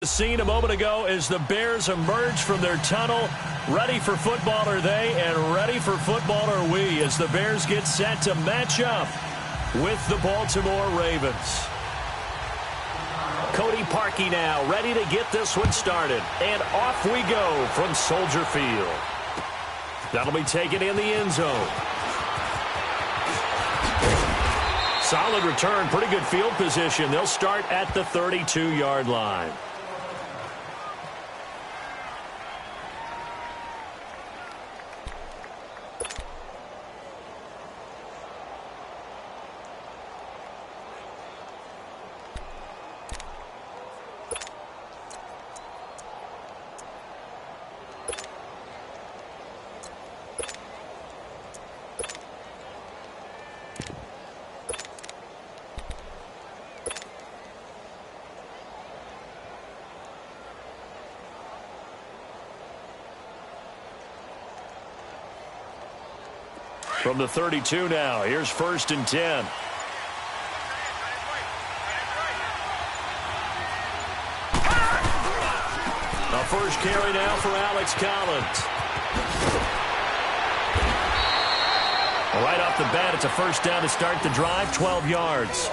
The scene a moment ago as the Bears emerge from their tunnel. Ready for football are they, and ready for football are we as the Bears get set to match up with the Baltimore Ravens. Cody Parkey now ready to get this one started. And off we go from Soldier Field. That'll be taken in the end zone. Solid return, pretty good field position. They'll start at the 32-yard line. From the 32 now, here's 1st and 10. A first carry now for Alex Collins. Right off the bat, it's a first down to start the drive, 12 yards.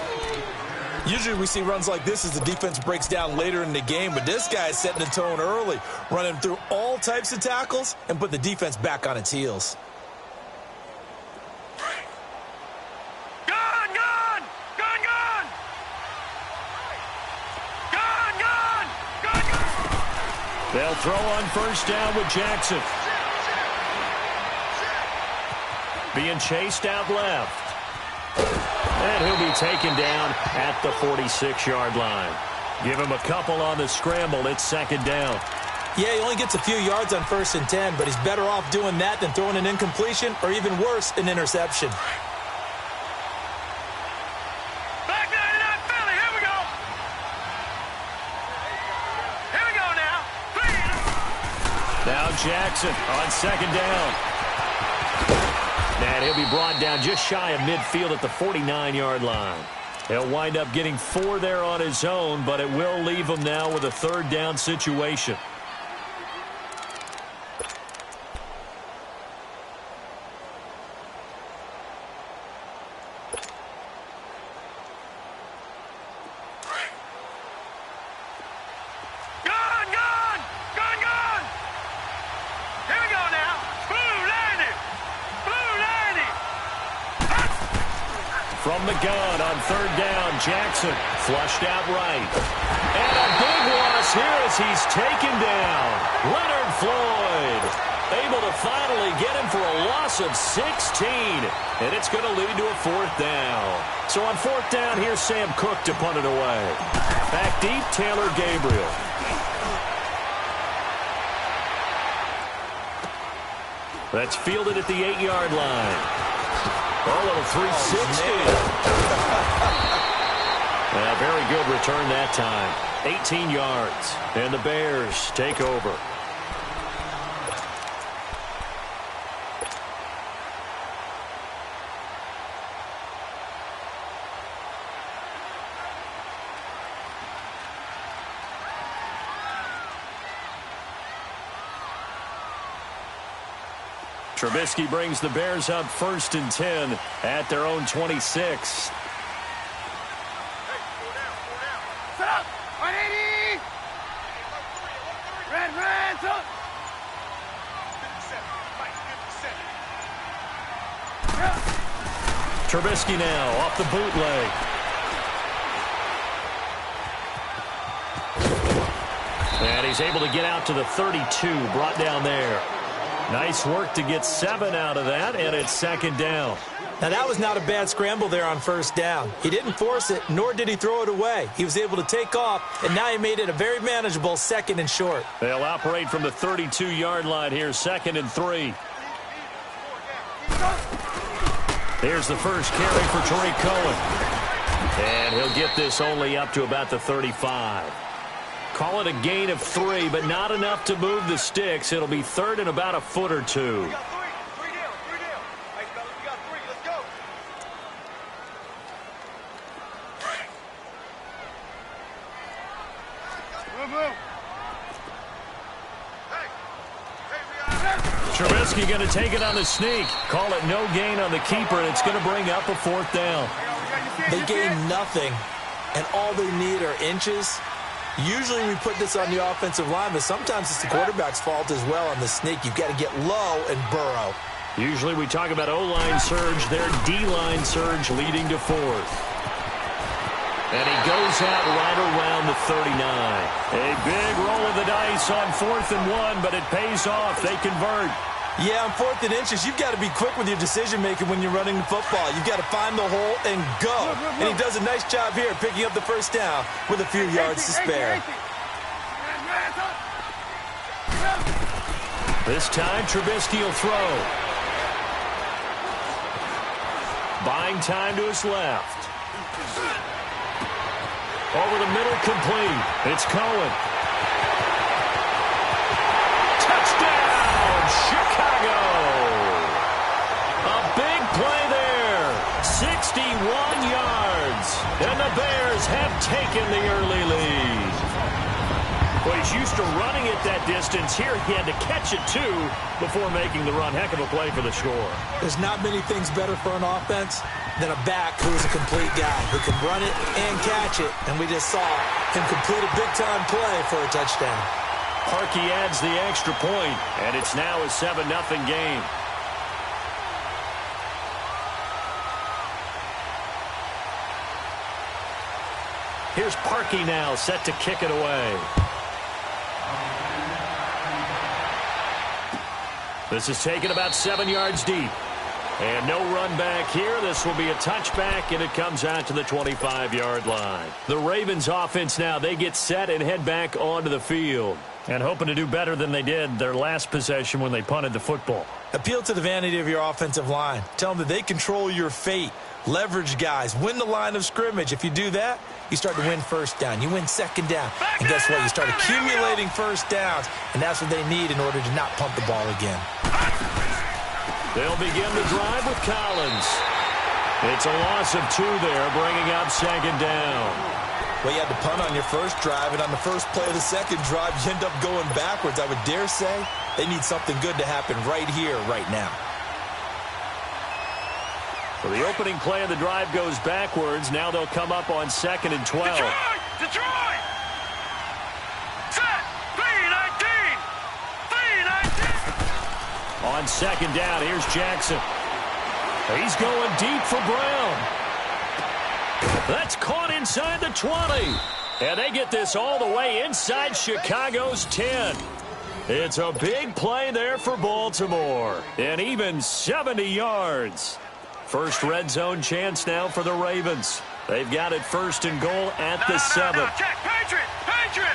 Usually we see runs like this as the defense breaks down later in the game, but this guy is setting the tone early, running through all types of tackles and put the defense back on its heels. They'll throw on first down with Jackson. Being chased out left. And he'll be taken down at the 46-yard line. Give him a couple on the scramble. It's 2nd down. Yeah, he only gets a few yards on 1st and 10, but he's better off doing that than throwing an incompletion or even worse, an interception. Now Jackson on 2nd down. And he'll be brought down just shy of midfield at the 49-yard line. He'll wind up getting 4 there on his own, but it will leave him now with a 3rd down situation. From the gun on 3rd down, Jackson flushed out right. And a big loss here as he's taken down. Leonard Floyd able to finally get him for a loss of 16. And it's going to lead to a 4th down. So on 4th down, here's Sam Cook to punt it away. Back deep, Taylor Gabriel. That's fielded at the 8-yard line. Oh, a little 360. A very good return that time. 18 yards. And the Bears take over. Trubisky brings the Bears up 1st and 10 at their own 26. Set up! 180! Red, up! Trubisky now off the bootleg. And he's able to get out to the 32, brought down there. Nice work to get 7 out of that, and it's 2nd down. Now, that was not a bad scramble there on 1st down. He didn't force it, nor did he throw it away. He was able to take off, and now he made it a very manageable 2nd and short. They'll operate from the 32-yard line here, 2nd and 3. Here's the first carry for Tariq Cohen. And he'll get this only up to about the 35. Call it a gain of 3, but not enough to move the sticks. It'll be 3rd and about a foot or 2. Move. Trubisky going to take it on the sneak. Call it no gain on the keeper, and it's going to bring up a 4th down. They gain nothing, and all they need are inches. Usually we put this on the offensive line, but sometimes it's the quarterback's fault as well on the sneak. You've got to get low and burrow. Usually we talk about O-line surge, their D-line surge leading to 4th. And he goes out right around the 39. A big roll of the dice on 4th and 1, but it pays off. They convert. Yeah, on 4th and inches, you've got to be quick with your decision-making when you're running the football. You've got to find the hole and go. And he does a nice job here picking up the 1st down with a few yards to spare. This time, Trubisky will throw. Buying time to his left. Over the middle, complete. It's Cohen. Touchdown, Chicago. A big play there. 61 yards. And the Bears have taken the early lead. Well, he's used to running it that distance. Here, he had to catch it, too, before making the run. Heck of a play for the score. There's not many things better for an offense than a back who is a complete guy, who can run it and catch it. And we just saw him complete a big-time play for a touchdown. Parkey adds the extra point, and it's now a 7-0 game. Here's Parkey now, set to kick it away. This is taken about 7 yards deep. And no run back here. This will be a touchback, and it comes out to the 25-yard line. The Ravens offense now, they get set and head back onto the field. And hoping to do better than they did their last possession when they punted the football. Appeal to the vanity of your offensive line. Tell them that they control your fate. Leverage guys. Win the line of scrimmage. If you do that, you start to win 1st down. You win 2nd down. And guess what? You start accumulating 1st downs. And that's what they need in order to not pump the ball again. They'll begin the drive with Collins. It's a loss of 2 there, bringing up 2nd down. Well, you had to punt on your first drive, and on the first play of the 2nd drive, you end up going backwards. I would dare say they need something good to happen right here, right now. So the opening play of the drive goes backwards. Now they'll come up on 2nd and 12. Detroit! Set! 3-19! 3-19! On 2nd down, here's Jackson. He's going deep for Brown. That's caught inside the 20. And they get this all the way inside Chicago's 10. It's a big play there for Baltimore. And even 70 yards. First red zone chance now for the Ravens. They've got it 1st and goal at the 7. Check, Patriot! Patriot!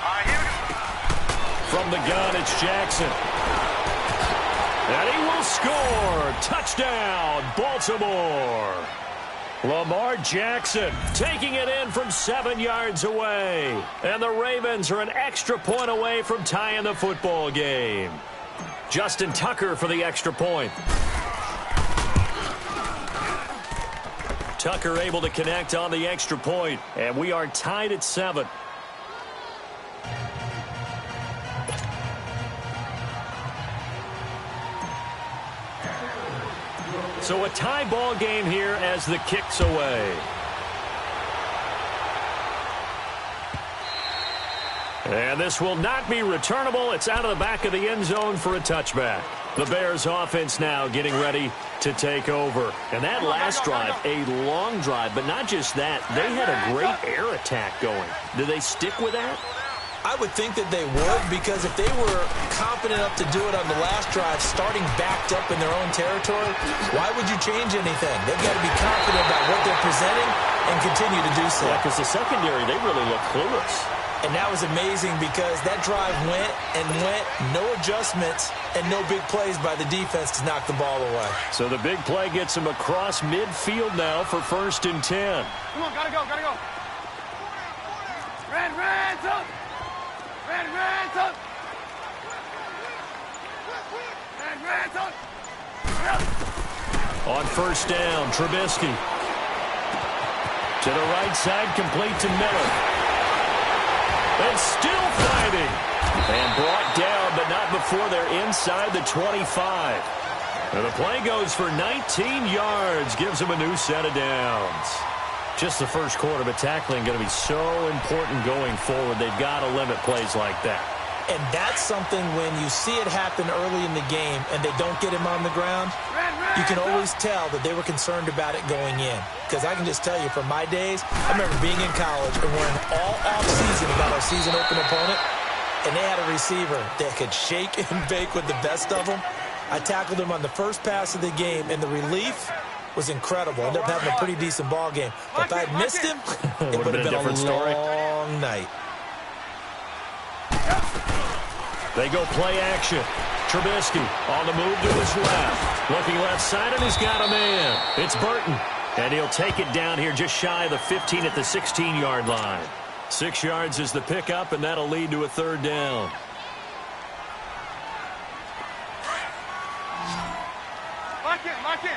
All right, here we go. From the gun, it's Jackson. And he will score. Touchdown, Baltimore. Lamar Jackson taking it in from 7 yards away. And the Ravens are an extra point away from tying the football game. Justin Tucker for the extra point. Tucker able to connect on the extra point. And we are tied at 7. So a tie ball game here as the kick's away. And this will not be returnable. It's out of the back of the end zone for a touchback. The Bears offense now getting ready to take over. And that last drive, a long drive, but not just that. They had a great air attack going. Do they stick with that? I would think that they would, because if they were confident enough to do it on the last drive, starting backed up in their own territory, why would you change anything? They've got to be confident about what they're presenting and continue to do so. Yeah, because the secondary, they really look clueless. And that was amazing because that drive went and went, no adjustments, and no big plays by the defense to knock the ball away. So the big play gets them across midfield now for 1st and 10. Come on, gotta go, gotta go. Red, up! Red, up! Red, up! On 1st down, Trubisky. To the right side, complete to Miller. And still fighting. And brought down, but not before they're inside the 25. And the play goes for 19 yards, gives them a new set of downs. Just the first quarter, but tackling going to be so important going forward. They've got to limit plays like that. And that's something when you see it happen early in the game and they don't get him on the ground, you can always tell that they were concerned about it going in. Because I can just tell you from my days, I remember being in college and worrying all off-season about our season open opponent, and they had a receiver that could shake and bake with the best of them. I tackled him on the first pass of the game, and the relief was incredible. Ended up having a pretty decent ball game. But if I had missed him, it would have been a long night. They go play action. Trubisky on the move to his left. Looking left side, and he's got a man. It's Burton. And he'll take it down here just shy of the 15 at the 16-yard line. 6 yards is the pickup, and that'll lead to a third down. Lock in.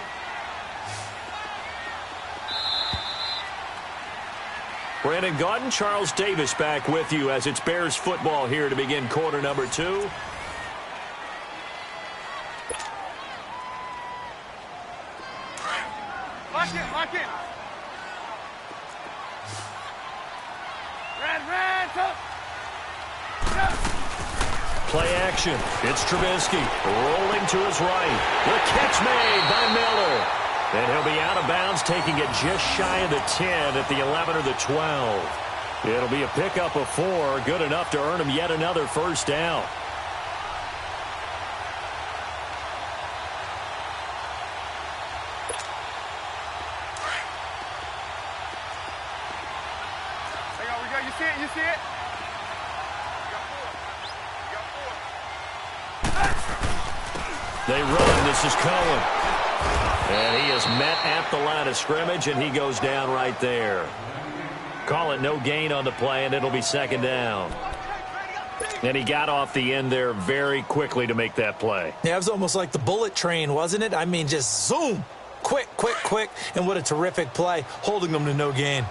Brandon Gaudin, Charles Davis back with you as it's Bears football here to begin quarter number 2. Lock in. Red. Play action. It's Trubisky rolling to his right. The catch made by Miller. And he'll be out of bounds, taking it just shy of the 10 at the 11 or the 12. It'll be a pickup of 4, good enough to earn him yet another first down. There we go. You see it? They run. This is Cohen. And he is met at the line of scrimmage, and he goes down right there. Call it no gain on the play, and it'll be second down. And he got off the end there very quickly to make that play. Yeah, it was almost like the bullet train, wasn't it? I mean, just zoom. Quick. And what a terrific play, holding them to no gain.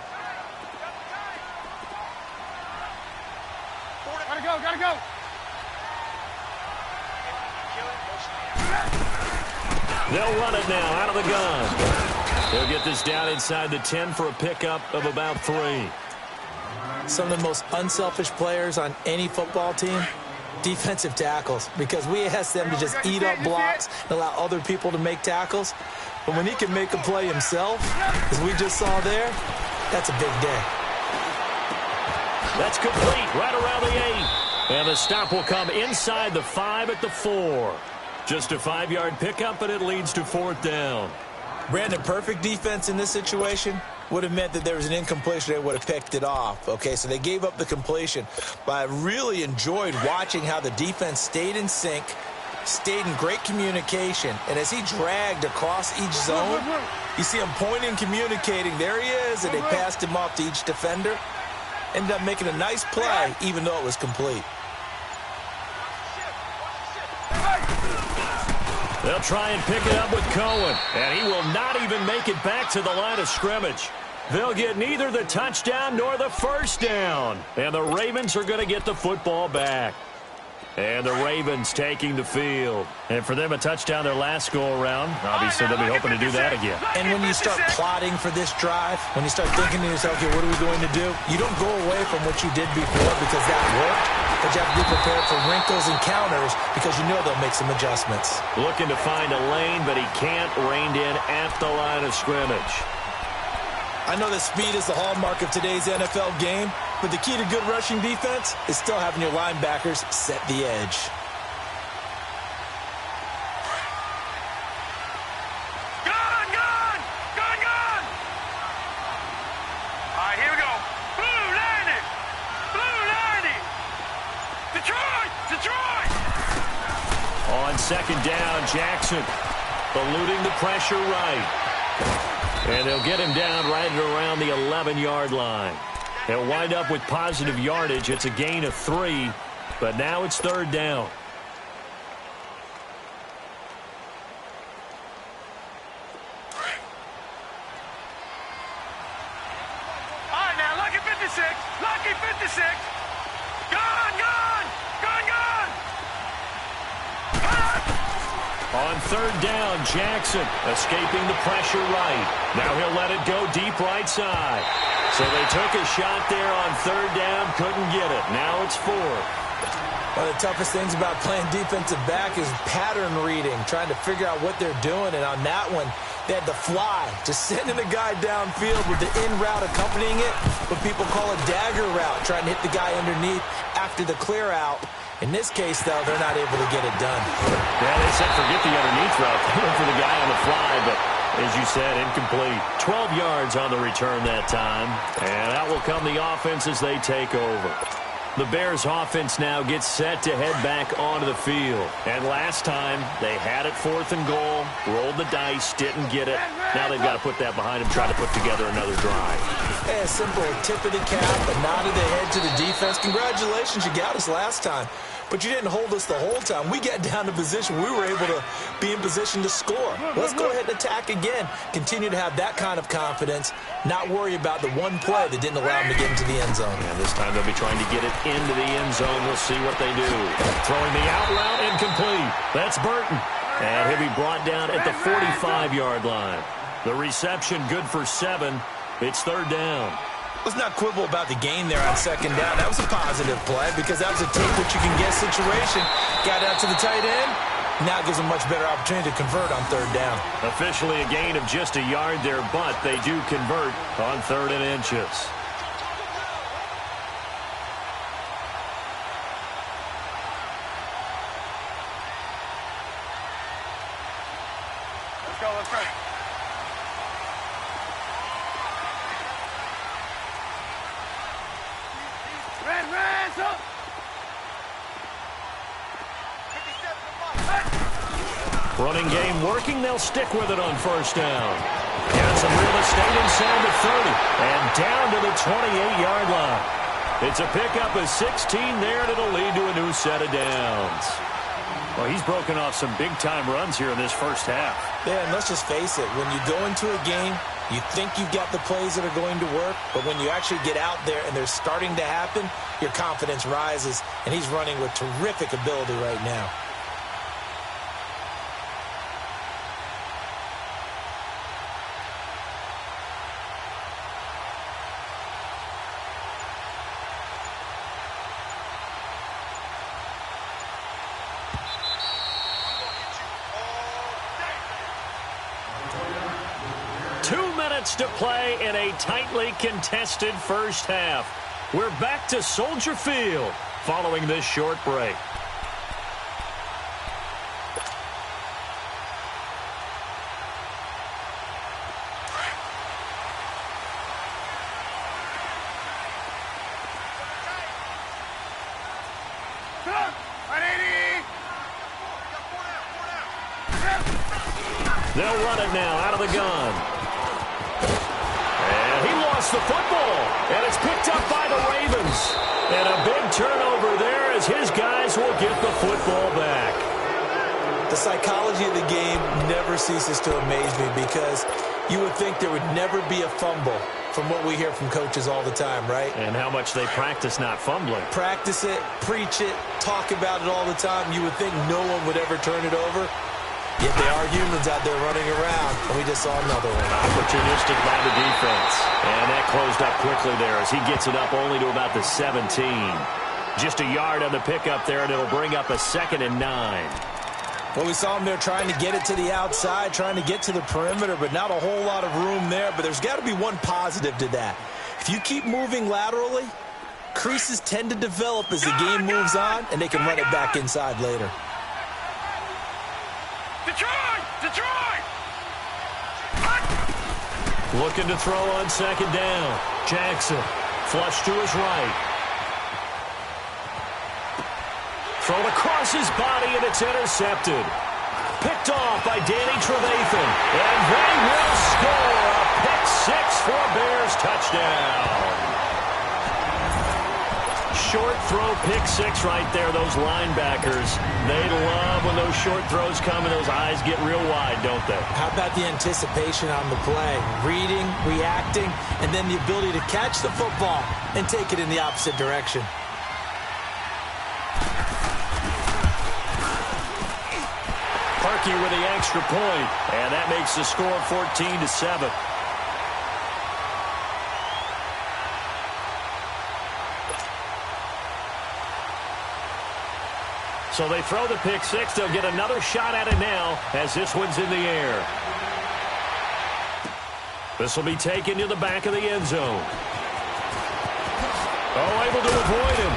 Gotta go. They'll run it now out of the gun. They'll get this down inside the 10 for a pickup of about 3. Some of the most unselfish players on any football team, defensive tackles, because we ask them to just eat up blocks and allow other people to make tackles. But when he can make a play himself, as we just saw there, that's a big day. That's complete right around the 8. And the stop will come inside the 5 at the 4. Just a 5-yard pickup, and it leads to fourth down. Brandon, perfect defense in this situation would have meant that there was an incompletion. They would have picked it off. Okay, so they gave up the completion. But I really enjoyed watching how the defense stayed in sync, stayed in great communication. And as he dragged across each zone, you see him pointing, communicating. There he is, and they passed him off to each defender. Ended up making a nice play, even though it was complete. They'll try and pick it up with Cohen, and he will not even make it back to the line of scrimmage. They'll get neither the touchdown nor the first down, and the Ravens are going to get the football back. And the Ravens taking the field. And for them, a touchdown their last go-around. Obviously, they'll be hoping to do that again. And when you start plotting for this drive, when you start thinking to yourself, okay, what are we going to do? You don't go away from what you did before because that worked. But you have to be prepared for wrinkles and counters because you know they'll make some adjustments. Looking to find a lane, but he can't. Reined in at the line of scrimmage. I know that speed is the hallmark of today's NFL game, but the key to good rushing defense is still having your linebackers set the edge. Gone! All right, here we go. Blue 90! Detroit! On second down, Jackson eluding the pressure right. And they'll get him down right at around the 11-yard line. They'll wind up with positive yardage. It's a gain of 3, but now it's third down. All right, now, lucky 56. On third down, Jackson escaping the pressure right. Now he'll let it go deep right side. So they took a shot there on third down, couldn't get it. Now it's fourth. One of the toughest things about playing defensive back is pattern reading, trying to figure out what they're doing. And on that one, they had the fly, just sending a guy downfield with the in route accompanying it, what people call a dagger route, trying to hit the guy underneath after the clear out. In this case, though, they're not able to get it done. Yeah, they said forget the underneath route, going for the guy on the fly, but as you said, incomplete. 12 yards on the return that time, and out will come the offense as they take over. The Bears offense now gets set to head back onto the field. And last time, they had it 4th and goal, rolled the dice, didn't get it. Now they've got to put that behind them, try to put together another drive. Yeah, a simple tip of the cap, a nod of the head to the defense. Congratulations, you got us last time. But you didn't hold us the whole time. We got down to position. We were able to be in position to score. Let's go ahead and attack again. Continue to have that kind of confidence, not worry about the one play that didn't allow them to get into the end zone. And this time they'll be trying to get it into the end zone. We'll see what they do. Throwing the out route, incomplete. That's Burton. And he'll be brought down at the 45-yard line. The reception good for 7. It's third down. Let's not quibble about the gain there on second down. That was a positive play because that was a take what you can get situation. Got out to the tight end. Now it gives them a much better opportunity to convert on third down. Officially a gain of just a yard there, but they do convert on 3rd and inches. Let's go, let's go. Red, up! Running game working. They'll stick with it on first down. Got some real estate inside the 30 and down to the 28-yard line. It's a pickup of 16 there, and it'll lead to a new set of downs. Well, he's broken off some big-time runs here in this first half. Yeah, and let's just face it. When you go into a game, you think you've got the plays that are going to work, but when you actually get out there and they're starting to happen, your confidence rises, and he's running with terrific ability right now. To play in a tightly contested first half. We're back to Soldier Field following this short break. They'll run it now out of the gun. The football, and it's picked up by the Ravens. And a big turnover there as his guys will get the football back. The psychology of the game never ceases to amaze me because you would think there would never be a fumble from what we hear from coaches all the time, right? And how much they practice not fumbling. Practice it, preach it, talk about it all the time. You would think no one would ever turn it over. Yet they are humans out there running around, and we just saw another one. Opportunistic by the defense. And that closed up quickly there as he gets it up only to about the 17. Just a yard on the pickup there, and it'll bring up a 2nd and 9. Well, we saw him there trying to get it to the outside, trying to get to the perimeter, but not a whole lot of room there. But there's got to be one positive to that. If you keep moving laterally, creases tend to develop as the game moves on, and they can run it back inside later. Detroit! Looking to throw on second down. Jackson, flush to his right. Thrown across his body, and it's intercepted. Picked off by Danny Trevathan. And they will score a pick 6 for a Bears touchdown. Short throw, pick 6 right there. Those linebackers, they love when those short throws come and those eyes get real wide, don't they? How about the anticipation on the play? Reading, reacting, and then the ability to catch the football and take it in the opposite direction. Milwaukee with the extra point, and that makes the score 14-7. So they throw the pick six. They'll get another shot at it now as this one's in the air. This will be taken to the back of the end zone. Oh, able to avoid him.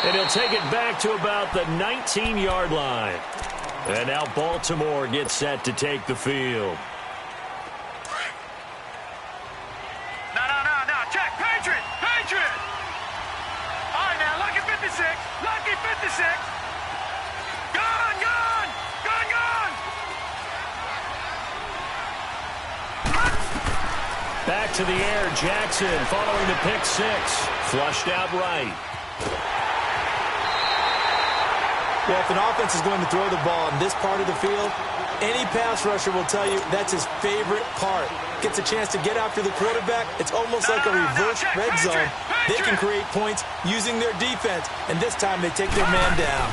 And he'll take it back to about the 19-yard line. And now Baltimore gets set to take the field. No. Check. Patriot. All right, now, lucky 56. Lucky 56. Gone. Back to the air, Jackson following the pick six. Flushed out right. Well, if an offense is going to throw the ball in this part of the field, any pass rusher will tell you that's his favorite part. Gets a chance to get after the quarterback. It's almost like a reverse red zone. They can create points using their defense, and this time they take their man down.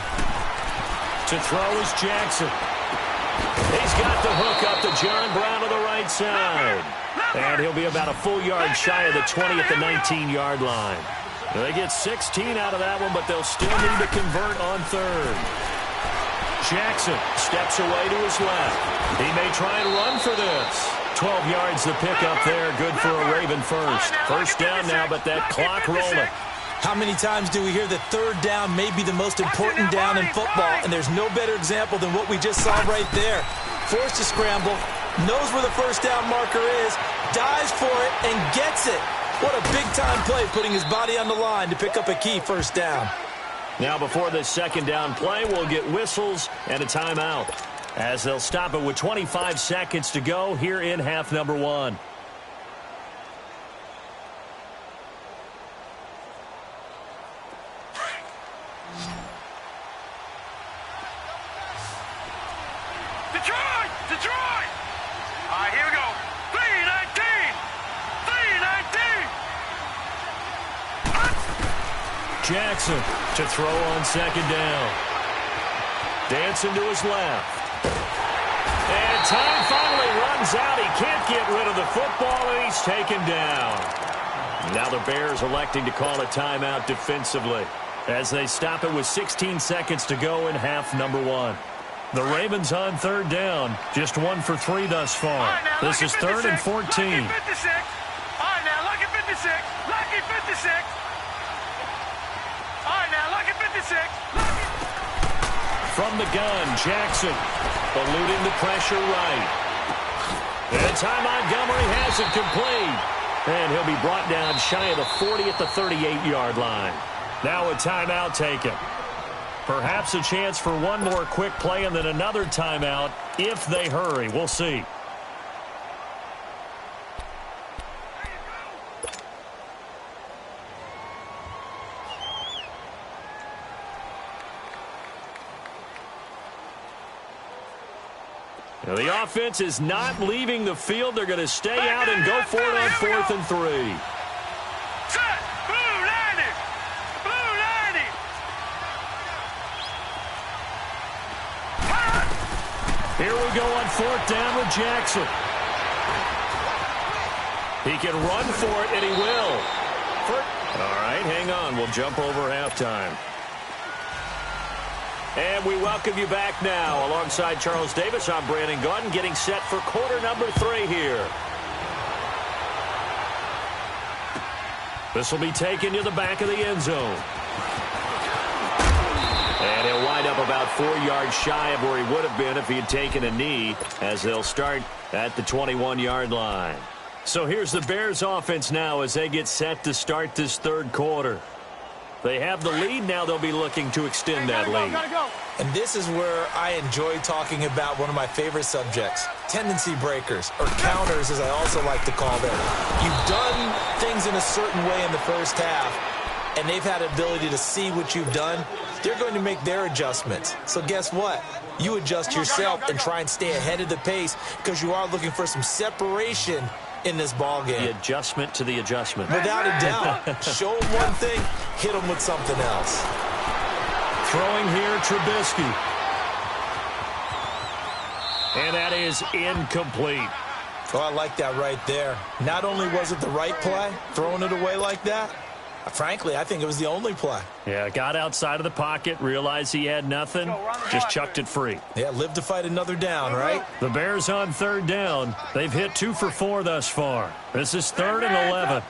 To throw is Jackson. He's got the hook up to John Brown to the right side. And he'll be about a full yard shy of the 20 at the 19-yard line. They get 16 out of that one, but they'll still need to convert on third. Jackson steps away to his left. He may try and run for this. 12 yards the pickup there. Good for a Raven first. First down now, but that clock rolling. How many times do we hear that third down may be the most important down in football, and there's no better example than what we just saw right there. Forced to scramble, knows where the first down marker is, dives for it, and gets it. What a big-time play, putting his body on the line to pick up a key first down. Now before this second down play, we'll get whistles and a timeout, as they'll stop it with 25 seconds to go here in half number one. Detroit! All right, here we go. 3-19! Jackson to throw on second down. Dancing to his left. And time finally runs out. He can't get rid of the football, and he's taken down. Now the Bears electing to call a timeout defensively as they stop it with 16 seconds to go in half number one. The Ravens on third down, just 1 for 3 thus far. Right, now, this is 3rd and 14. Lucky 56. All right, now, lucky 56. Lucky 56. All right, now, lucky 56. From the gun, Jackson eluding the pressure right. And Ty Montgomery has it complete. And he'll be brought down shy of the 40 at the 38-yard line. Now a timeout taken. Perhaps a chance for one more quick play and then another timeout if they hurry. We'll see. Now the offense is not leaving the field. They're going to stay out and go for it on 4th and 3. Set! Blue 90! Blue 90! Here we go on 4th down with Jackson. He can run for it, and he will. All right, hang on. We'll jump over halftime. And we welcome you back now. Alongside Charles Davis, I'm Brandon Gaudin, getting set for quarter number 3 here. This will be taken to the back of the end zone. And he'll wind up about 4 yards shy of where he would have been if he had taken a knee, as they'll start at the 21-yard line. So here's the Bears offense now as they get set to start this third quarter. They have the lead. Now they'll be looking to extend that lead. And this is where I enjoy talking about one of my favorite subjects, tendency breakers, or counters as I also like to call them. You've done things in a certain way in the first half, and they've had the ability to see what you've done. They're going to make their adjustments. So guess what? You adjust yourself and try and stay ahead of the pace because you are looking for some separation in this ball game. The adjustment to the adjustment. Without a doubt. Show them one thing, hit them with something else. Throwing here, Trubisky. And that is incomplete. Oh, I like that right there. Not only was it the right play, throwing it away like that, frankly, I think it was the only play. Yeah, got outside of the pocket, realized he had nothing, just chucked it free. Yeah, live to fight another down, right? The Bears on third down. They've hit 2 for 4 thus far. This is 3rd and 11.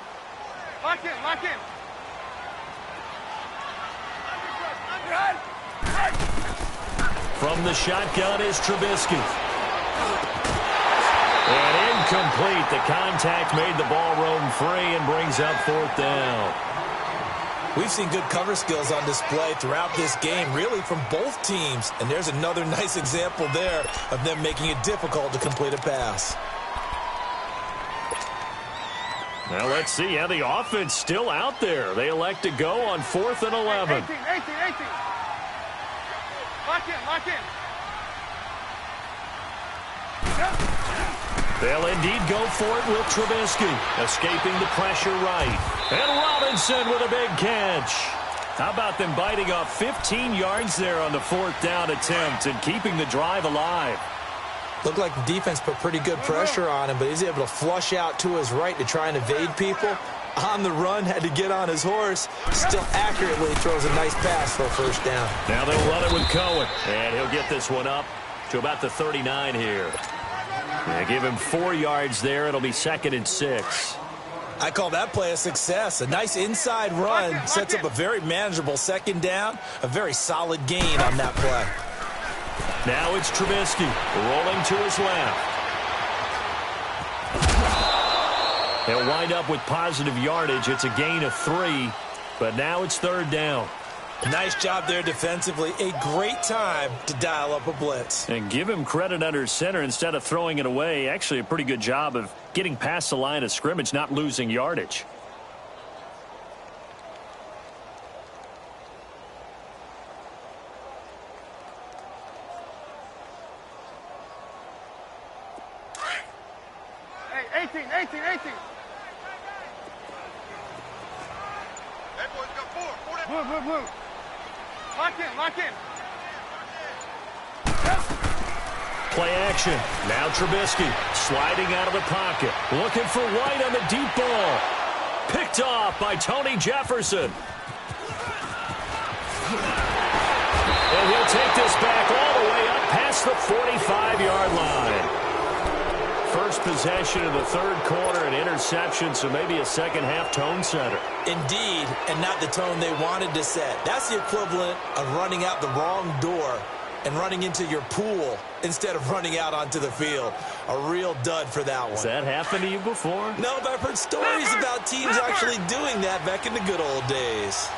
Lock in, lock in. From the shotgun is Trubisky. And incomplete. The contact made the ball roam free and brings up 4th down. We've seen good cover skills on display throughout this game, really from both teams. And there's another nice example there of them making it difficult to complete a pass. Now let's see how the offense still out there. They elect to go on 4th and 11. 18. Lock in, lock in. They'll indeed go for it with Trubisky, escaping the pressure right. And Robinson with a big catch. How about them biting off 15 yards there on the 4th down attempt and keeping the drive alive? Looked like the defense put pretty good pressure on him, but he's able to flush out to his right to try and evade people. On the run, had to get on his horse. Still accurately throws a nice pass for a 1st down. Now they'll run it with Cohen. And he'll get this one up to about the 39 here. Yeah, give him 4 yards there. It'll be 2nd and 6. I call that play a success. A nice inside run sets up a very manageable 2nd down. A very solid gain on that play. Now it's Trubisky rolling to his left. They'll wind up with positive yardage. It's a gain of 3, but now it's 3rd down. Nice job there defensively. A great time to dial up a blitz. And give him credit under center instead of throwing it away. Actually a pretty good job of getting past the line of scrimmage, not losing yardage. Hey, 18. That boy's got 4. Blue. Lock in. Play action. Now Trubisky sliding out of the pocket. Looking for White on the deep ball. Picked off by Tony Jefferson. And he'll take this back all the way up past the 45-yard line. First possession of the 3rd quarter, an interception, so maybe a second-half tone setter. Indeed, and not the tone they wanted to set. That's the equivalent of running out the wrong door and running into your pool instead of running out onto the field. A real dud for that one. Has that happened to you before? No, but I've heard stories about teams actually doing that back in the good old days.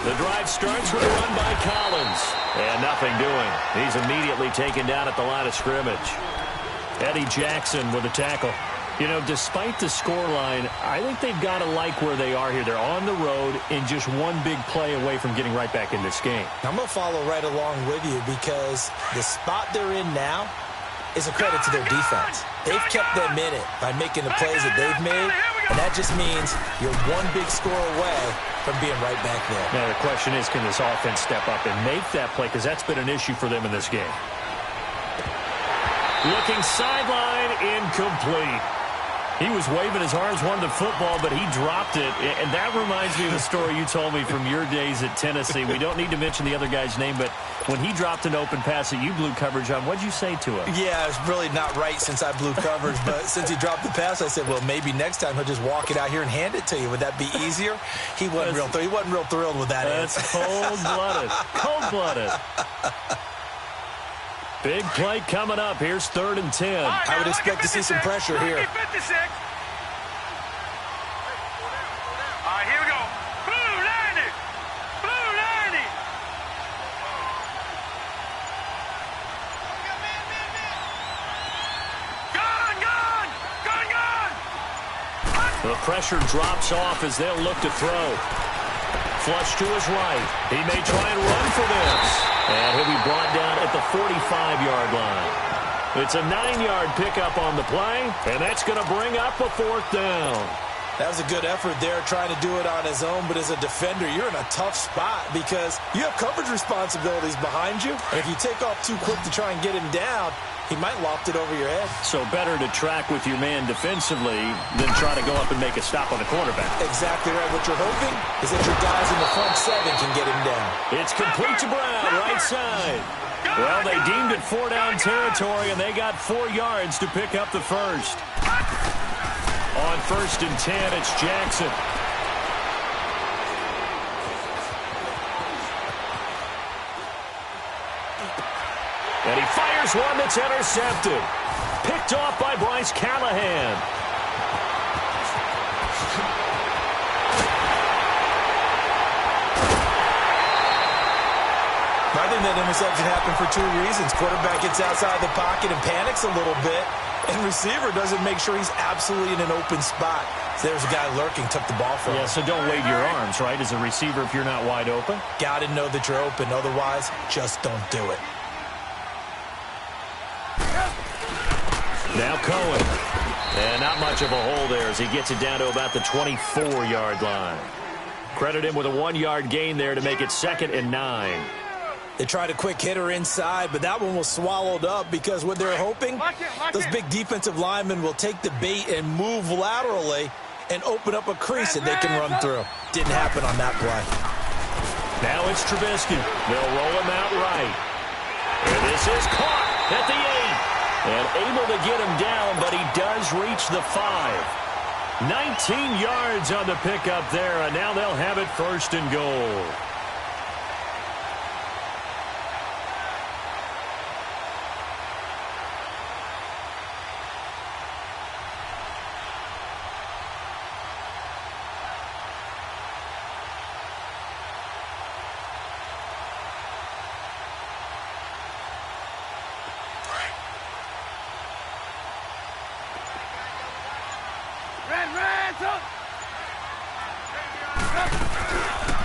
The drive starts with a run by Collins. And nothing doing. He's immediately taken down at the line of scrimmage. Eddie Jackson with a tackle. You know, despite the scoreline, I think they've got to like where they are here. They're on the road and just one big play away from getting right back in this game. I'm going to follow right along with you because the spot they're in now is a credit to their defense. They've kept them in it by making the plays that they've made, and that just means you're one big score away from being right back there. Now, the question is, can this offense step up and make that play? Because that's been an issue for them in this game. Looking sideline, incomplete. He was waving his arms, wanted the football, but he dropped it. And that reminds me of a story you told me from your days at Tennessee. We don't need to mention the other guy's name, but when he dropped an open pass that you blew coverage on, what'd you say to him? Yeah, it's really not right since I blew coverage, but since he dropped the pass, I said, well, maybe next time he'll just walk it out here and hand it to you. Would that be easier? He wasn't real thrilled with that. That's cold-blooded. Cold-blooded. Big play coming up. Here's 3rd and 10. I would expect to see some pressure here. 56. All right, here we go. Blue 90. Blue 90. Gun. The pressure drops off as they'll look to throw. Flush to his right. He may try and run for this. And he'll be brought down at the 45-yard line. It's a 9-yard pickup on the play, and that's going to bring up a 4th down. That was a good effort there, trying to do it on his own. But as a defender, you're in a tough spot because you have coverage responsibilities behind you. And if you take off too quick to try and get him down, he might loft it over your head. So better to track with your man defensively than try to go up and make a stop on the quarterback. Exactly right. What you're hoping is that your guys in the front seven can get him down. It's complete to Brown, right side. Well, they deemed it 4-down territory, and they got 4 yards to pick up the first. On 1st and 10, it's Jackson. And he fires one that's intercepted. Picked off by Bryce Callahan. I think that interception happened for 2 reasons. Quarterback gets outside the pocket and panics a little bit. And receiver doesn't make sure he's absolutely in an open spot. So there's a guy lurking, took the ball from him. Yeah, so don't wave your arms, right, as a receiver if you're not wide open. Got to know that you're open. Otherwise, just don't do it. Now Cohen. And not much of a hole there as he gets it down to about the 24-yard line. Credit him with a 1-yard gain there to make it 2nd and 9. They tried a quick hitter inside, but that one was swallowed up because what they're hoping, those big defensive linemen will take the bait and move laterally and open up a crease that they can run through. Didn't happen on that play. Now it's Trubisky. They'll roll him out right. And this is caught at the 8. And able to get him down, but he does reach the 5. 19 yards on the pickup there, and now they'll have it 1st and goal.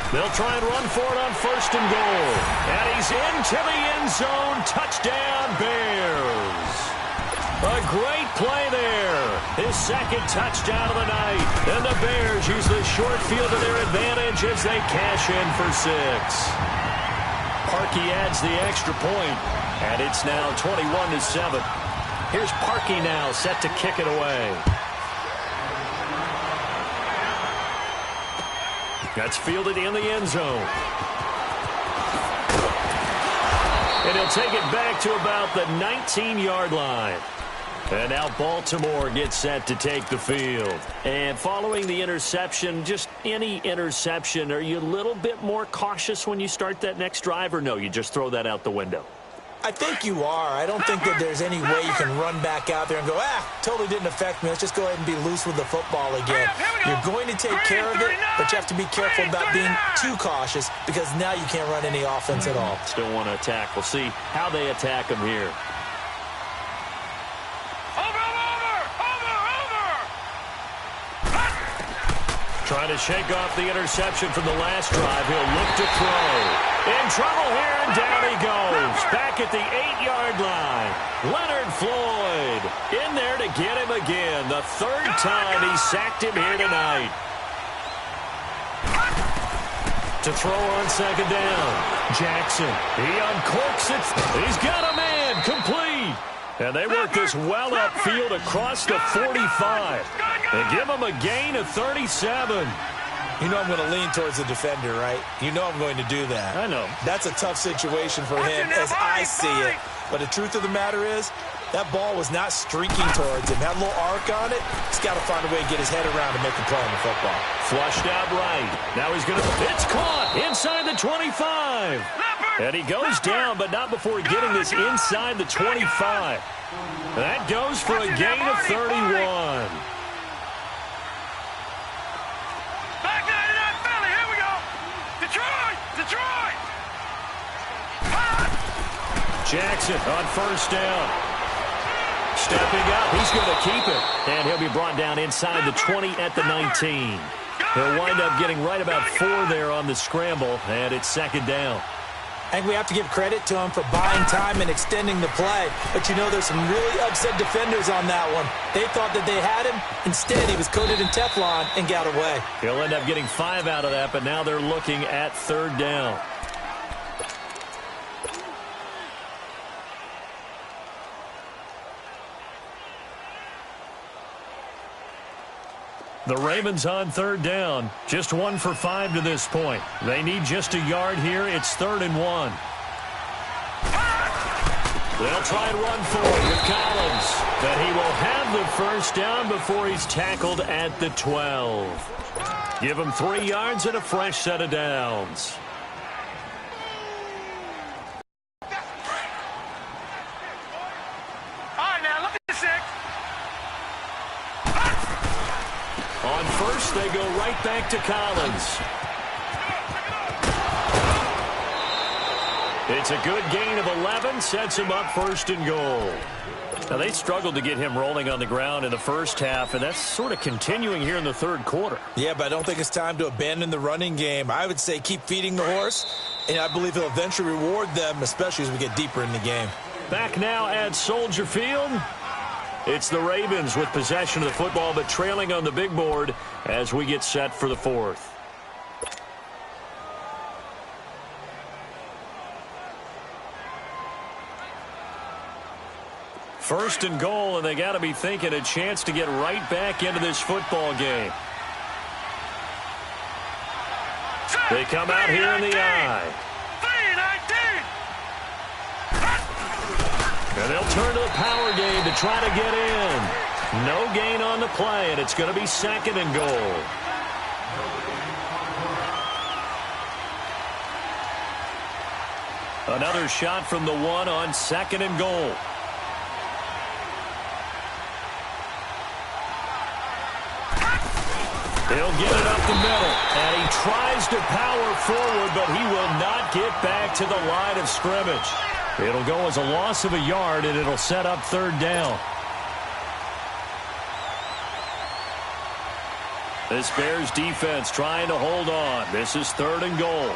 They'll try and run for it on 1st and goal. And he's into the end zone. Touchdown, Bears. A great play there. His 2nd touchdown of the night. And the Bears use the short field to their advantage as they cash in for 6. Parkey adds the extra point. And it's now 21-7. Here's Parkey now set to kick it away. That's fielded in the end zone. And he'll take it back to about the 19-yard line. And now Baltimore gets set to take the field. And following the interception, just any interception, are you a little bit more cautious when you start that next drive, or no, you just throw that out the window? I think you are. I don't think that there's any way you can run back out there and go, totally didn't affect me. Let's just go ahead and be loose with the football again. You're going to take care of it, but you have to be careful about being too cautious because now you can't run any offense at all. Still want to attack. We'll see how they attack him here. Trying to shake off the interception from the last drive. He'll look to throw. In trouble here, and down he goes. Back at the 8-yard line. Leonard Floyd in there to get him again. The 3rd time he sacked him here tonight. To throw on 2nd down. Jackson. He uncorks it. He's got a man. Complete. And they work this well upfield across the 45. And give him a gain of 37. You know I'm going to lean towards the defender, right? You know I'm going to do that. I know. That's a tough situation for him as I see it. But the truth of the matter is, that ball was not streaking towards him. That little arc on it, he's got to find a way to get his head around and make a play on the football. Flushed out right. Now he's going to... It's caught inside the 25. And he goes down, but not before getting this inside the 25. That goes for a gain of 31. Jackson on 1st down. Stepping up, he's going to keep it. And he'll be brought down inside the 20 at the 19. He'll wind up getting right about 4 there on the scramble, and it's 2nd down. I think we have to give credit to him for buying time and extending the play. But, you know, there's some really upset defenders on that one. They thought that they had him. Instead, he was coated in Teflon and got away. He'll end up getting 5 out of that, but now they're looking at 3rd down. The Ravens on 3rd down. Just 1 for 5 to this point. They need just a yard here. It's 3rd and 1. They'll try and run for it with Collins. But he will have the 1st down before he's tackled at the 12. Give him 3 yards and a fresh set of downs. All right, now look at the 6. On 1st, they go right back to Collins. It's a good gain of 11, sets him up 1st and goal. Now, they struggled to get him rolling on the ground in the 1st half, and that's sort of continuing here in the 3rd quarter. Yeah, but I don't think it's time to abandon the running game. I would say keep feeding the horse, and I believe he'll eventually reward them, especially as we get deeper in the game. Back now at Soldier Field. It's the Ravens with possession of the football, but trailing on the big board as we get set for the 4th. First and goal, and they got to be thinking a chance to get right back into this football game. They come out here in the eye. And they'll turn to the power game to try to get in. No gain on the play, and it's going to be 2nd and goal. Another shot from the 1 on 2nd and goal. He'll get it up the middle, and he tries to power forward, but he will not get back to the line of scrimmage. It'll go as a loss of a yard, and it'll set up 3rd down. This Bears defense trying to hold on. This is 3rd and goal.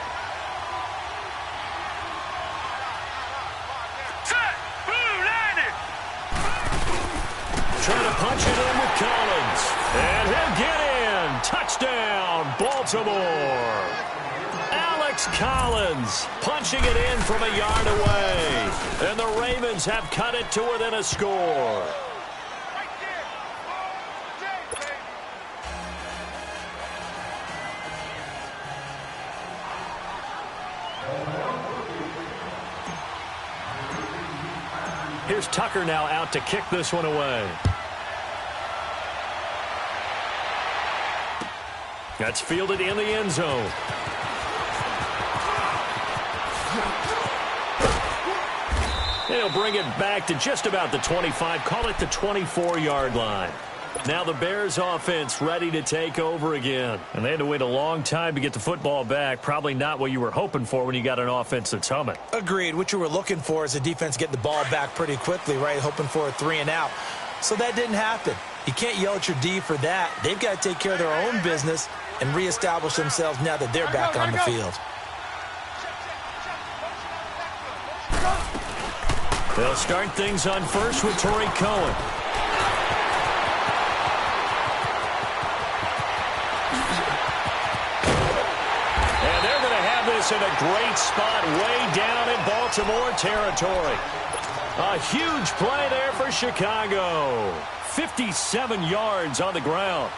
Trying to punch it in with Collins. And he'll get in. Touchdown, Baltimore. Alex Collins punching it in from a yard away. And the Ravens have cut it to within a score. Here's Tucker now out to kick this one away. That's fielded in the end zone. They'll bring it back to just about the 25, call it the 24-yard line. Now the Bears offense ready to take over again. And they had to wait a long time to get the football back. Probably not what you were hoping for when you got an offense that's humming. Agreed. What you were looking for is a defense get the ball back pretty quickly, right? Hoping for a 3 and out. So that didn't happen. You can't yell at your D for that. They've got to take care of their own business and reestablish themselves now that they're back on the field. They'll start things on first with Torrey Cohen. And they're going to have this in a great spot way down in Baltimore territory. A huge play there for Chicago. 57 yards on the ground.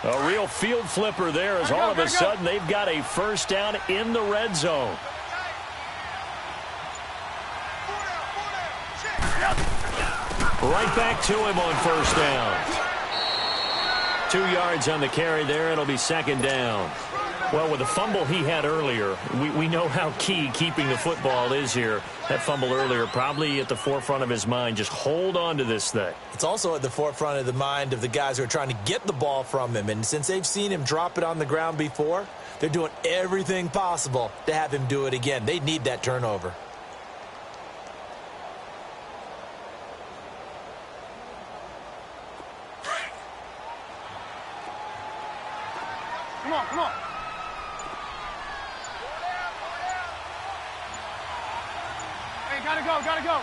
A real field flipper there as all of a sudden they've got a first down in the red zone. Right back to him on first down. 2 yards on the carry there. It'll be second down. Well, with the fumble he had earlier, we know how key keeping the football is here. That fumble earlier probably at the forefront of his mind. Just hold on to this thing. It's also at the forefront of the mind of the guys who are trying to get the ball from him. And since they've seen him drop it on the ground before, they're doing everything possible to have him do it again. They need that turnover. Come on, come on. Hey, gotta go.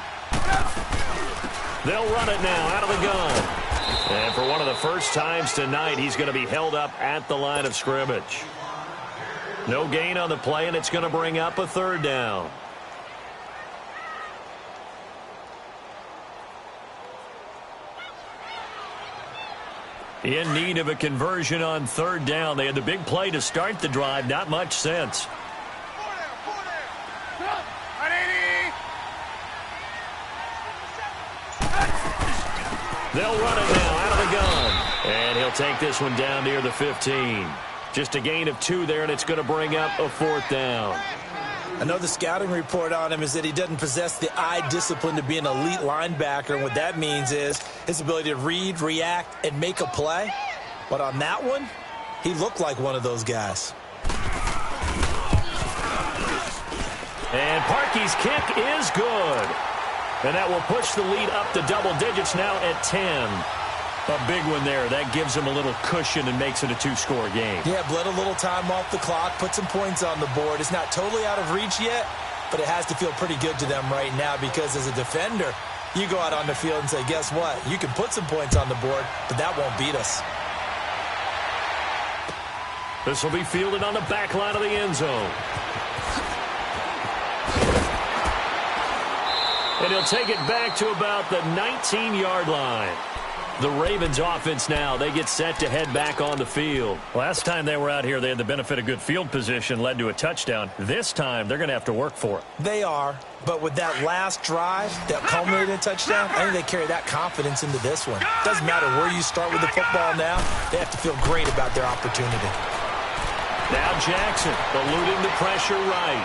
They'll run it now out of the gun. And for one of the first times tonight, he's going to be held up at the line of scrimmage. No gain on the play, and it's going to bring up a third down. In need of a conversion on third down. They had the big play to start the drive. Not much sense. They'll run it now out of the gun. And he'll take this one down near the 15. Just a gain of 2 there, and it's going to bring up a fourth down. I know the scouting report on him is that he doesn't possess the eye discipline to be an elite linebacker, and what that means is his ability to read, react, and make a play. But on that one, he looked like one of those guys. And Parkey's kick is good. And that will push the lead up to double digits now at 10. A big one there. That gives him a little cushion and makes it a 2-score game. Yeah, bled a little time off the clock, put some points on the board. It's not totally out of reach yet, but it has to feel pretty good to them right now because as a defender, you go out on the field and say, guess what? You can put some points on the board, but that won't beat us. This will be fielded on the back line of the end zone. And he'll take it back to about the 19-yard line. The Ravens offense now, they get set to head back on the field. Last time they were out here, they had the benefit of good field position, led to a touchdown. This time, they're going to have to work for it. They are, but with that last drive that culminated in a touchdown, I think they carry that confidence into this one. Doesn't matter where you start with the football now, they have to feel great about their opportunity. Now Jackson eluding the pressure right.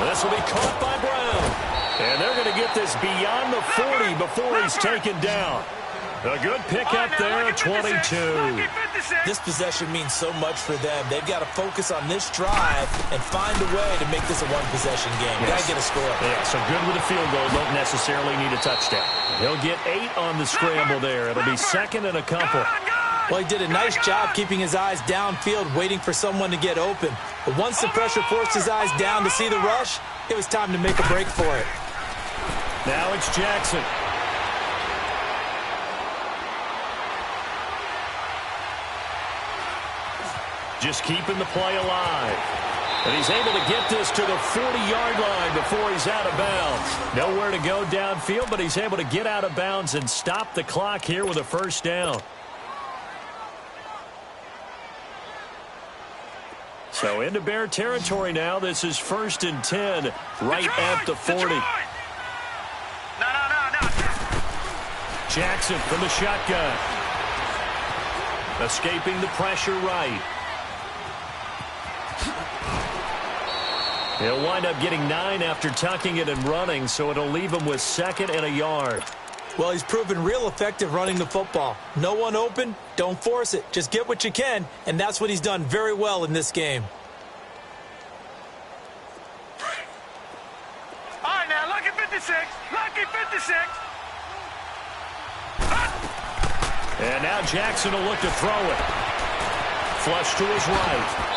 This will be caught by Brown. And they're going to get this beyond the 40 before he's taken down. A good pickup there at 22. This possession means so much for them. They've got to focus on this drive and find a way to make this a one-possession game. Yes. Got to get a score. Yeah, so good with a field goal. Don't necessarily need a touchdown. He'll get 8 on the scramble there. It'll be second and a couple. Well, he did a nice job keeping his eyes downfield, waiting for someone to get open. But once the pressure forced his eyes down to see the rush, it was time to make a break for it. Now it's Jackson. Just keeping the play alive. And he's able to get this to the 40-yard line before he's out of bounds. Nowhere to go downfield, but he's able to get out of bounds and stop the clock here with a first down. So into Bear territory now. This is 1st and 10 right at the 40. Jackson from the shotgun. Escaping the pressure right. He'll wind up getting 9 after tucking it and running, so it'll leave him with 2nd and a yard. Well, he's proven real effective running the football. No one open, don't force it. Just get what you can, and that's what he's done very well in this game. All right, now, lucky 56. Lucky 56. And now Jackson will look to throw it. Flush to his right.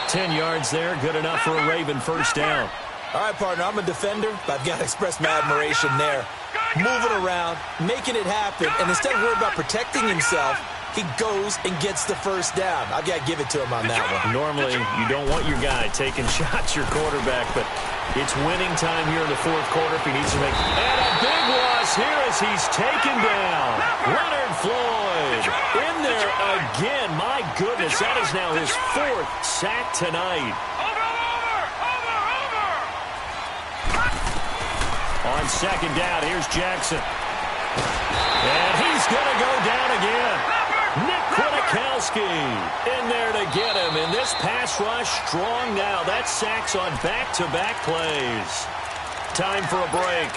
10 yards there, good enough for a Raven first down. All right, partner, I'm a defender, but I've got to express my admiration there. Moving around, making it happen, and instead of worrying about protecting himself, he goes and gets the first down. I've got to give it to him on that one. Normally, you don't want your guy taking shots, your quarterback, but it's winning time here in the fourth quarter if he needs to make. And a big loss here as he's taken down. Leonard Floyd in there again. My goodness, that is now his 4th sack tonight. On second down, here's Jackson. And he's going to go down again. Nick Quinnekowski Gronkowski in there to get him. And this pass rush strong now. That's sacks on back-to-back plays. Time for a break.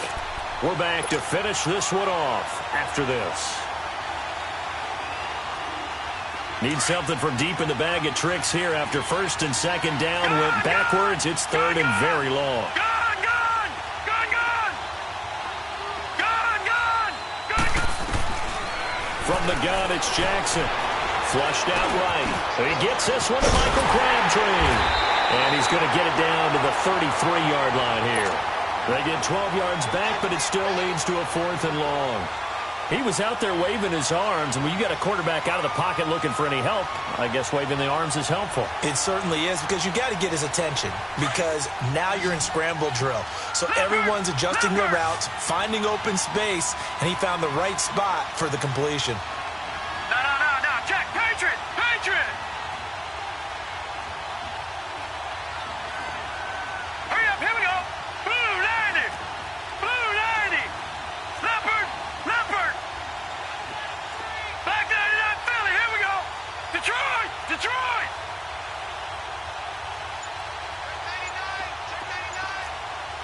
We're back to finish this one off after this. Need something from deep in the bag of tricks here after first and second down went backwards. It's third and very long. From the gun, it's Jackson. Flushed out right. He gets this one to Michael Crabtree. And he's going to get it down to the 33-yard line here. They get 12 yards back, but it still leads to a 4th and long. He was out there waving his arms, and when you got a quarterback out of the pocket looking for any help, I guess waving the arms is helpful. It certainly is, because you got to get his attention, because now you're in scramble drill. So everyone's adjusting their routes, finding open space, and he found the right spot for the completion. No, check, Patriot! Hurry up, here we go! Blue 90! Leopard! Black 99 Philly, here we go! Detroit!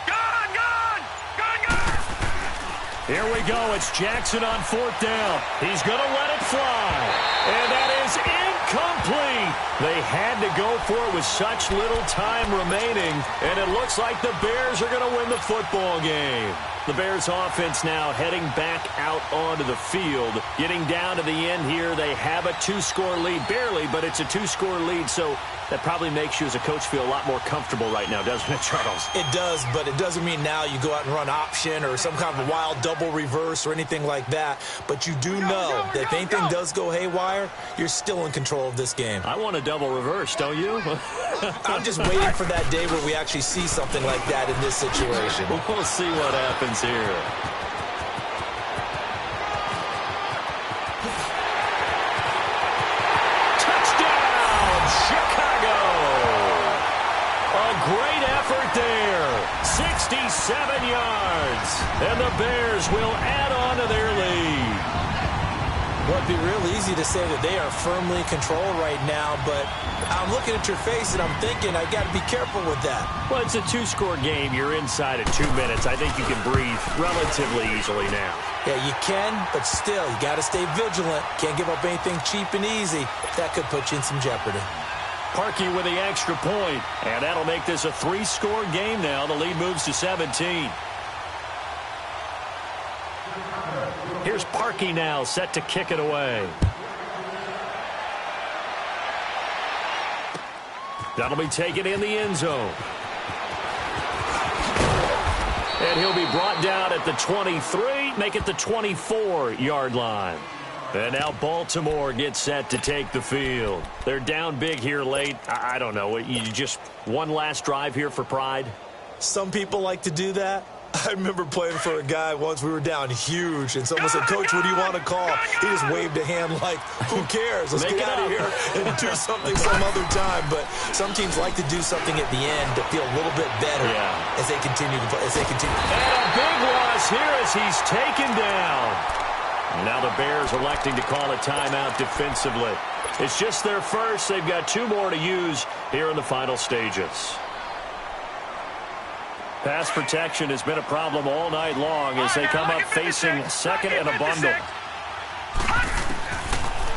Gun! Here we go. It's Jackson on 4th down. He's going to let it fly. And that is incomplete. They had to go for it with such little time remaining. And it looks like the Bears are going to win the football game. The Bears offense now heading back out onto the field. Getting down to the end here, they have a 2-score lead. Barely, but it's a 2-score lead, so that probably makes you as a coach feel a lot more comfortable right now, doesn't it, Charles? It does, but it doesn't mean now you go out and run option or some kind of a wild double reverse or anything like that. But you do know that if anything does go haywire, you're still in control of this game. I want a double reverse, don't you? I'm just waiting for that day where we actually see something like that in this situation. We'll see what happens here. Touchdown, Chicago! A great effort there. 67 yards. And the Bears will add on to their lead. Well, it'd be real easy to say that they are firmly in control right now, but I'm looking at your face and I'm thinking I got to be careful with that. Well, it's a 2-score game. You're inside of 2 minutes. I think you can breathe relatively easily now. Yeah, you can, but still, you got to stay vigilant. Can't give up anything cheap and easy. That could put you in some jeopardy. Parkey with the extra point, and that'll make this a 3-score game now. The lead moves to 17. Here's Parkey now, set to kick it away. That'll be taken in the end zone. And he'll be brought down at the 23, make it the 24-yard line. And now Baltimore gets set to take the field. They're down big here late. I don't know. You just one last drive here for pride? Some people like to do that. I remember playing for a guy once. We were down huge, and someone said, "Coach, what do you want to call?" He just waved a hand like, "Who cares? Let's get out of here and do something some other time." But some teams like to do something at the end to feel a little bit better as they continue to play. And a big loss here as he's taken down. Now the Bears electing to call a timeout defensively. It's just their first. They've got 2 more to use here in the final stages. Pass protection has been a problem all night long as they come up facing second and a bundle.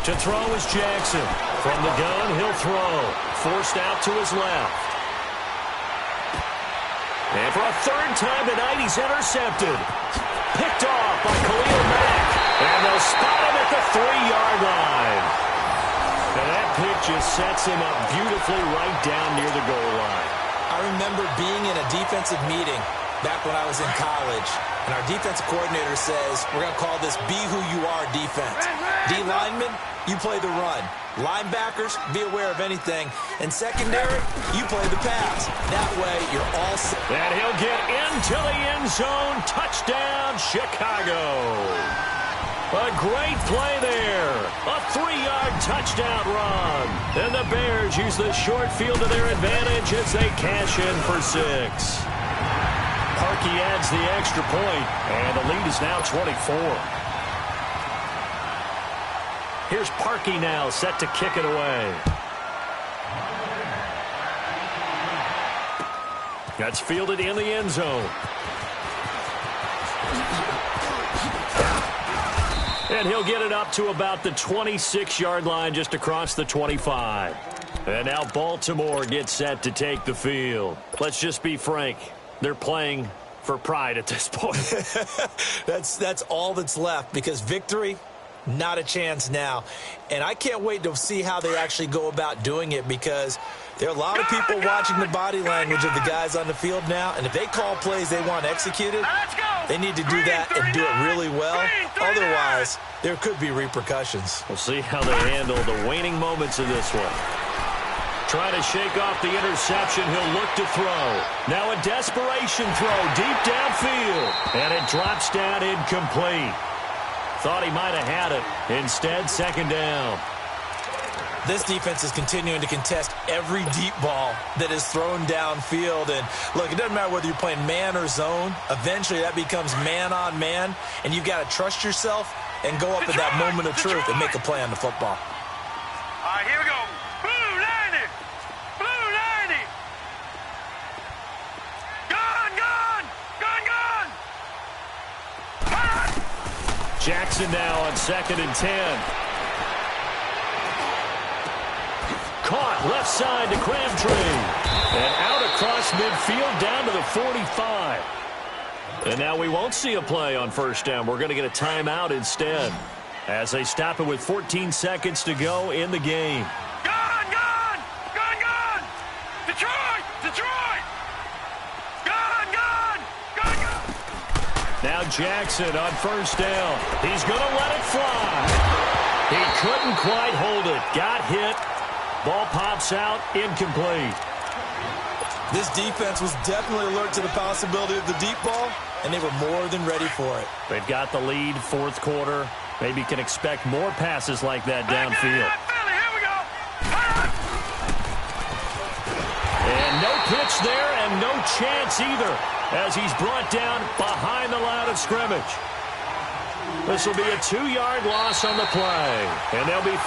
To throw is Jackson. From the gun, he'll throw. Forced out to his left. And for a 3rd time tonight, he's intercepted. Picked off by Khalil Mack. And they'll spot him at the 3-yard line. And that pick just sets him up beautifully right down near the goal line. I remember being in a defensive meeting back when I was in college, and our defensive coordinator says, we're going to call this Be Who You Are defense. D linemen, you play the run. Linebackers, be aware of anything. And secondary, you play the pass. That way, you're all set. And he'll get into the end zone. Touchdown, Chicago. A great play there. A 3-yard touchdown run. And the Bears use the short field to their advantage as they cash in for 6. Parkey adds the extra point, and the lead is now 24. Here's Parkey now, set to kick it away. That's fielded in the end zone. And he'll get it up to about the 26-yard line, just across the 25. And now Baltimore gets set to take the field. Let's just be frank. They're playing for pride at this point. That's all that's left, because victory, not a chance now. And I can't wait to see how they actually go about doing it, because there are a lot of people watching the body language of the guys on the field now, and if they call plays they want executed, they need to do that and do it really well. Otherwise, there could be repercussions. We'll see how they handle the waning moments of this one. Trying to shake off the interception. He'll look to throw. Now a desperation throw deep downfield. And it drops down incomplete. Thought he might have had it. Instead, second down. This defense is continuing to contest every deep ball that is thrown downfield. And look, it doesn't matter whether you're playing man or zone. Eventually, that becomes man on man. And you've got to trust yourself and go up at that moment of truth and make a play on the football. All right, here we go. Blue 90. Blue 90. Gun, gun. Gun, gun. Jackson now on 2nd and 10. Caught left side to Crabtree. And out across midfield down to the 45. And now we won't see a play on first down. We're going to get a timeout instead, as they stop it with 14 seconds to go in the game. Gun, gun. Gun, gun. Detroit. Detroit. Gun, gun. Gun, gun. Now Jackson on first down. He's going to let it fly. He couldn't quite hold it. Got hit. Ball pops out, incomplete. This defense was definitely alert to the possibility of the deep ball, and they were more than ready for it. They've got the lead, fourth quarter. Maybe can expect more passes like that downfield. Here we go. And no pitch there, and no chance either, as he's brought down behind the line of scrimmage. This will be a 2-yard loss on the play, and they'll be